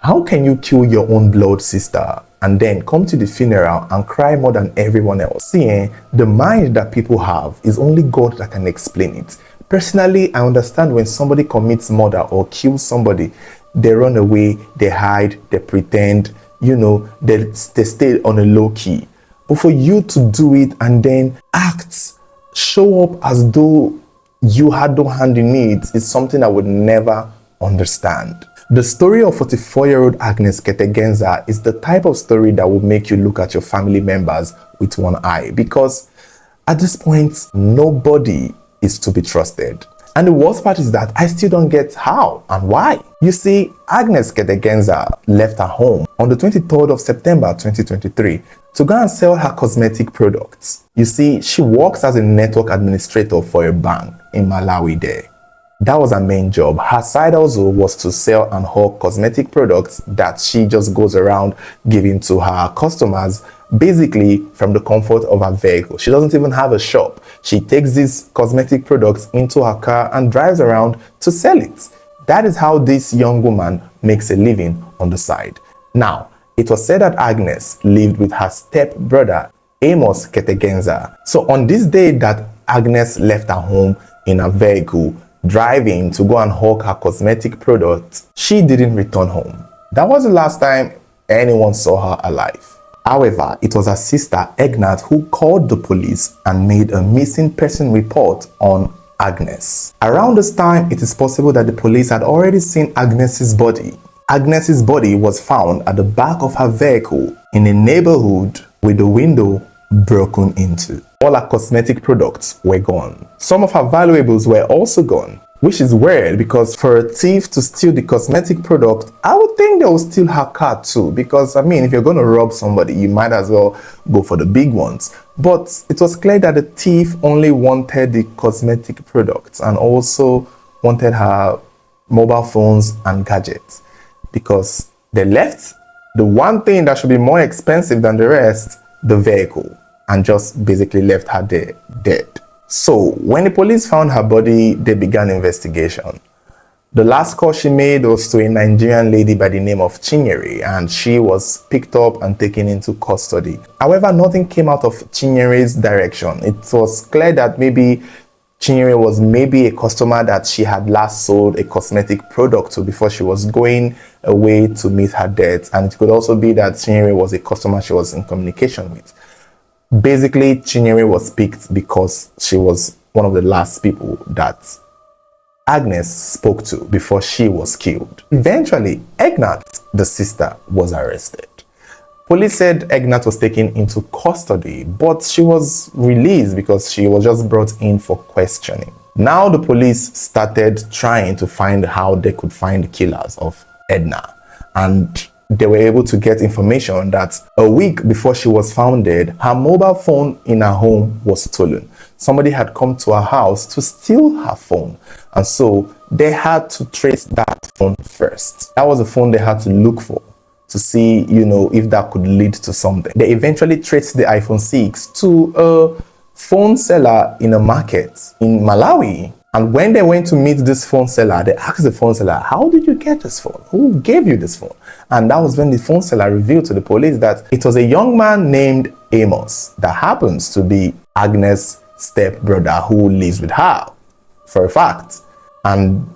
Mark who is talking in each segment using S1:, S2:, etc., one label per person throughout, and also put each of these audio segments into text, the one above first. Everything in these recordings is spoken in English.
S1: How can you kill your own blood sister and then come to the funeral and cry more than everyone else? See, the mind that people have is only God that can explain it. Personally, I understand when somebody commits murder or kills somebody, they run away, they hide, they pretend, they stay on a low key. But for you to do it and then show up as though you had no hand in it is something I would never understand. The story of 44-year-old Agnes Ketegenza is the type of story that will make you look at your family members with one eye, because at this point, nobody is to be trusted. And the worst part is that I still don't get how and why. You see, Agnes Ketegenza left her home on the 23rd of September 2023 to go and sell her cosmetic products. You see, she works as a network administrator for a bank in Malawi there. That was her main job. Her side hustle was to sell and hawk cosmetic products that she just goes around giving to her customers, basically from the comfort of her vehicle. She doesn't even have a shop. She takes these cosmetic products into her car and drives around to sell it. That is how this young woman makes a living on the side. Now, it was said that Agnes lived with her step-brother, Amos Ketegenza. So on this day that Agnes left her home in her vehicle, driving to go and hawk her cosmetic products, she didn't return home. That was the last time anyone saw her alive. However, it was her sister Egnat who called the police and made a missing person report on Agnes. Around this time, it is possible that the police had already seen Agnes's body. Agnes's body was found at the back of her vehicle in a neighborhood with the window broken into. All her cosmetic products were gone. Some of her valuables were also gone, which is weird because for a thief to steal the cosmetic product, I would think they will steal her car too, because if you're going to rob somebody, you might as well go for the big ones. But it was clear that the thief only wanted the cosmetic products and also wanted her mobile phones and gadgets, because they left the one thing that should be more expensive than the rest, the vehicle, and just basically left her there dead. So when the police found her body, they began investigation. The last call she made was to a Nigerian lady by the name of Chinyere, and she was picked up and taken into custody. However, nothing came out of Chinyere's direction. It was clear that maybe Chinyere was a customer that she had last sold a cosmetic product to before she was going away to meet her death. And it could also be that Chinyere was a customer she was in communication with. Basically, Chinyere was picked because she was one of the last people that Agnes spoke to before she was killed. Eventually, Egnat, the sister, was arrested. Police said Egnat was taken into custody, but she was released because she was just brought in for questioning. Now the police started trying to find how they could find the killers of Edna, and they were able to get information that a week before she was found dead, her mobile phone in her home was stolen. Somebody had come to her house to steal her phone, and so they had to trace that phone first. That was the phone they had to look for to see, if that could lead to something. They eventually traced the iPhone 6 to a phone seller in a market in Malawi. And when they went to meet this phone seller, they asked the phone seller, "How did you get this phone? Who gave you this phone?" And that was when the phone seller revealed to the police that it was a young man named Amos that happens to be Agnes' stepbrother who lives with her for a fact. And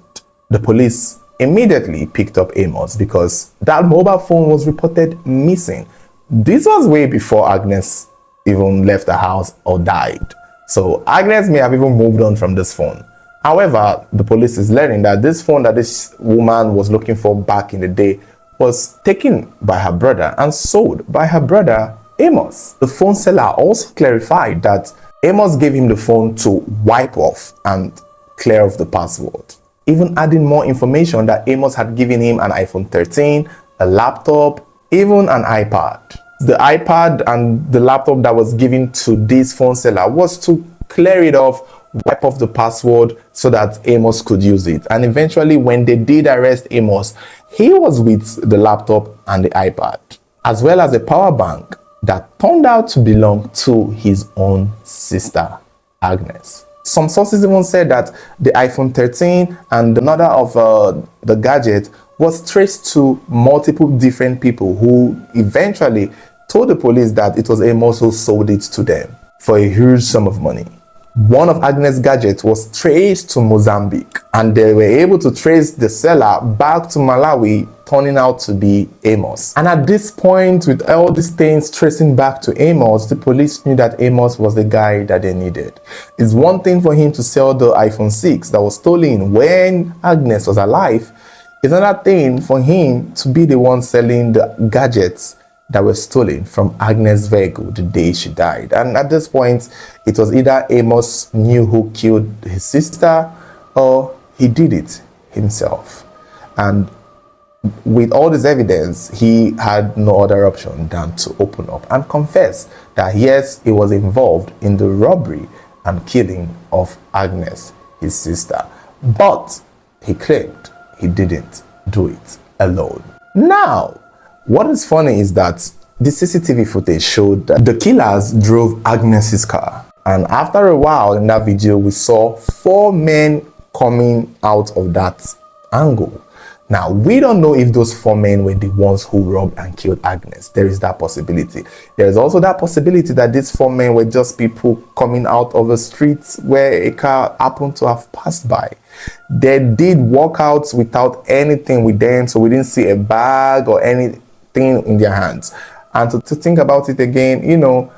S1: the police immediately picked up Amos because that mobile phone was reported missing. This was way before Agnes even left the house or died. So Agnes may have even moved on from this phone. However, the police is learning that this phone that this woman was looking for back in the day was taken by her brother and sold by her brother Amos. The phone seller also clarified that Amos gave him the phone to wipe off and clear off the password, even adding more information that Amos had given him an iPhone 13, a laptop, even an iPad. The iPad and the laptop that was given to this phone seller was to clear it off, wipe off the password so that Amos could use it. And eventually, when they did arrest Amos, he was with the laptop and the iPad, as well as a power bank that turned out to belong to his own sister, Agnes. Some sources even said that the iPhone 13 and another of the gadget was traced to multiple different people who eventually told the police that it was Amos who sold it to them for a huge sum of money. One of Agnes' gadgets was traced to Mozambique, and they were able to trace the seller back to Malawi, turning out to be Amos. And at this point, with all these things tracing back to Amos, the police knew that Amos was the guy that they needed. It's one thing for him to sell the iPhone 6 that was stolen when Agnes was alive. It's another thing for him to be the one selling the gadgets that were stolen from Agnes' vehicle the day she died. And at this point, it was either Amos knew who killed his sister or he did it himself. And with all this evidence, he had no other option than to open up and confess that yes, he was involved in the robbery and killing of Agnes, his sister. But he claimed he didn't do it alone. Now, what is funny is that the CCTV footage showed that the killers drove Agnes's car. And after a while in that video, we saw 4 men coming out of that angle. Now, we don't know if those 4 men were the ones who robbed and killed Agnes. There is that possibility. There is also that possibility that these 4 men were just people coming out of the streets where a car happened to have passed by. They did walk out without anything with them, so we didn't see a bag or anything in their hands. And to think about it again, you know,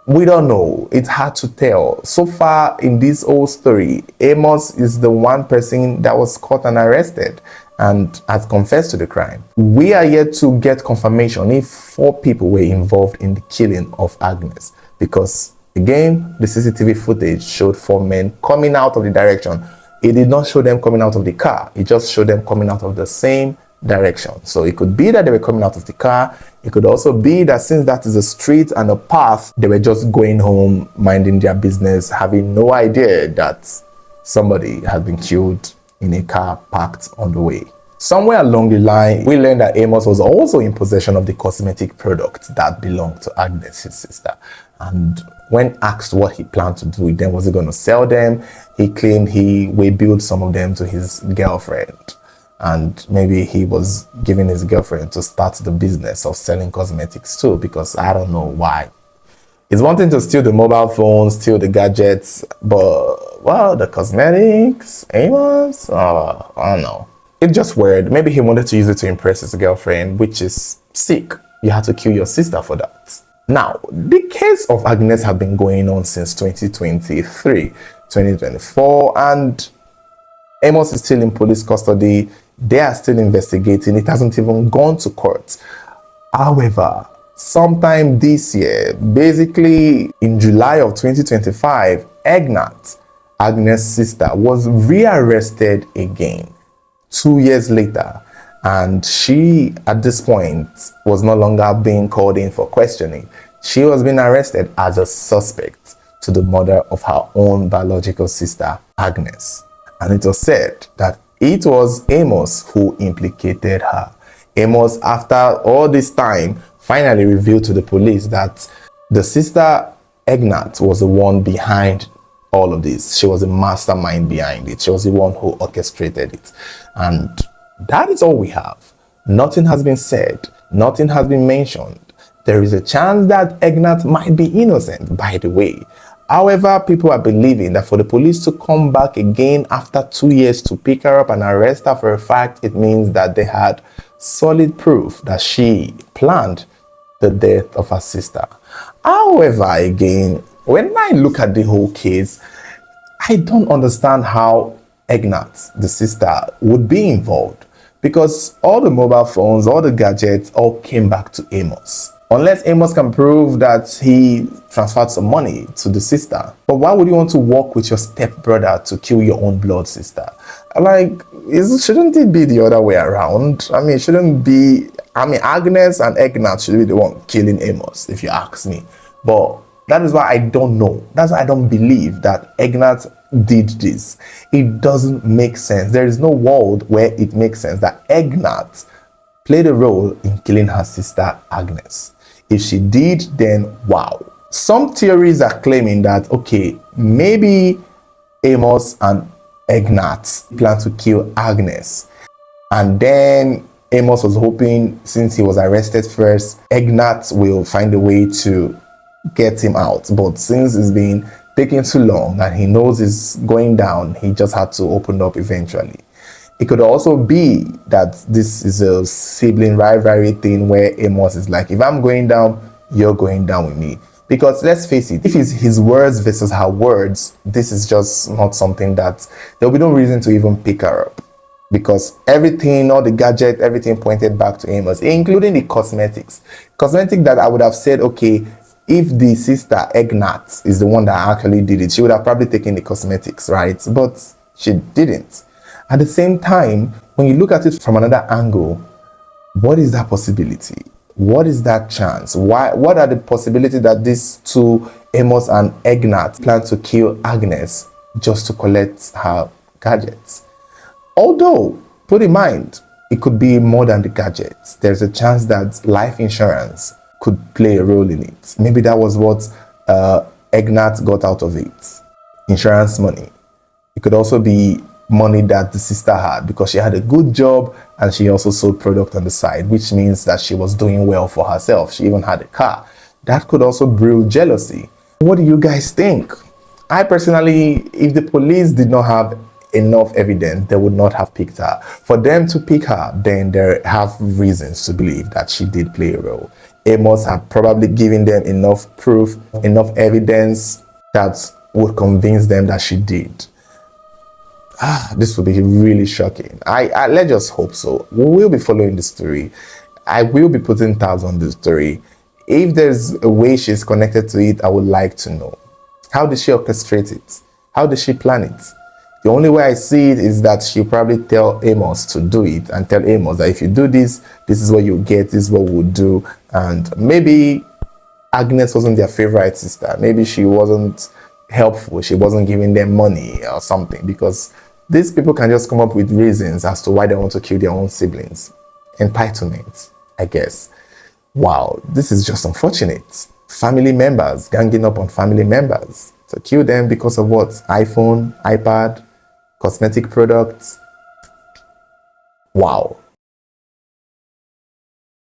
S1: we don't know. It's hard to tell. So far in this whole story, Amos is the one person that was caught and arrested and has confessed to the crime. We are yet to get confirmation if 4 people were involved in the killing of Agnes, because again, the CCTV footage showed 4 men coming out of the direction. It did not show them coming out of the car. It just showed them coming out of the same direction. So it could be that they were coming out of the car. It could also be that since that is a street and a path, they were just going home, minding their business, having no idea that somebody had been killed in a car parked on the way. Somewhere along the line, we learned that Amos was also in possession of the cosmetic product that belonged to Agnes, his sister. And when asked what he planned to do with them, was he going to sell them? He claimed he willed some of them to his girlfriend. And maybe he was giving his girlfriend to start the business of selling cosmetics too, because I don't know why. It's one thing to steal the mobile phones, steal the gadgets, but, well, the cosmetics, Amos, I don't know. It's just weird. Maybe he wanted to use it to impress his girlfriend, which is sick. You had to kill your sister for that. Now, the case of Agnes has been going on since 2023, 2024, and Amos is still in police custody. They are still investigating. It hasn't even gone to court. However, sometime this year, basically in July of 2025, Egnat, Agnes' sister, was rearrested again 2 years later. And she, at this point, was no longer being called in for questioning. She was being arrested as a suspect to the murder of her own biological sister, Agnes. And it was said that it was Amos who implicated her. Amos, after all this time, finally revealed to the police that the sister, Egnat, was the one behind all of this. She was the mastermind behind it. She was the one who orchestrated it. And that is all we have. Nothing has been said. Nothing has been mentioned. There is a chance that Egnat might be innocent, by the way. However, people are believing that for the police to come back again after 2 years to pick her up and arrest her for a fact, it means that they had solid proof that she planned the death of her sister. However, again, when I look at the whole case, I don't understand how Egnat, the sister, would be involved, because all the mobile phones, all the gadgets, all came back to Amos. Unless Amos can prove that he transferred some money to the sister. But why would you want to work with your stepbrother to kill your own blood sister? Like, shouldn't it be the other way around? I mean, Agnes and Egnat should be the one killing Amos, if you ask me. But that is why I don't know. That's why I don't believe that Egnat did this. It doesn't make sense. There is no world where it makes sense that Egnat played a role in killing her sister Agnes. If she did, then wow. Some theories are claiming that, okay, maybe Amos and Ignat plan to kill Agnes, and then Amos was hoping, since he was arrested first, Ignat will find a way to get him out. But since it's been taking too long and he knows it's going down, he just had to open up eventually. It could also be that this is a sibling rivalry thing where Amos is like, if I'm going down, you're going down with me. Because let's face it, if it's his words versus her words, this is just not something that there'll be no reason to even pick her up. Because everything, all the gadget, everything pointed back to Amos, including the cosmetics. Cosmetic that I would have said, okay, if the sister Ignat is the one that actually did it, she would have probably taken the cosmetics, right? But she didn't. At the same time, when you look at it from another angle, what is that possibility? What is that chance? What are the possibilities that these two, Amos and Ignat, plan to kill Agnes just to collect her gadgets? Although, put in mind, it could be more than the gadgets. There's a chance that life insurance could play a role in it. Maybe that was what Ignat got out of it. Insurance money. It could also be money that the sister had because she had a good job and she also sold product on the side, which means that she was doing well for herself. She even had a car. That could also brew jealousy. What do you guys think? I personally, if the police did not have enough evidence, they would not have picked her. For them to pick her, then they have reasons to believe that she did play a role. Amos had probably given them enough proof, enough evidence that would convince them that she did. This would be really shocking. Let's just hope so. We will be following the story. I will be putting tabs on the story. If there's a way she's connected to it, I would like to know. How did she orchestrate it? How did she plan it? The only way I see it is that she'll probably tell Amos to do it and tell Amos that if you do this, this is what you get, this is what we'll do. And maybe Agnes wasn't their favorite sister. Maybe she wasn't helpful. She wasn't giving them money or something, because these people can just come up with reasons as to why they want to kill their own siblings. Entitlement, I guess. Wow, this is just unfortunate. Family members ganging up on family members to kill them because of what? iPhone, iPad, cosmetic products. Wow.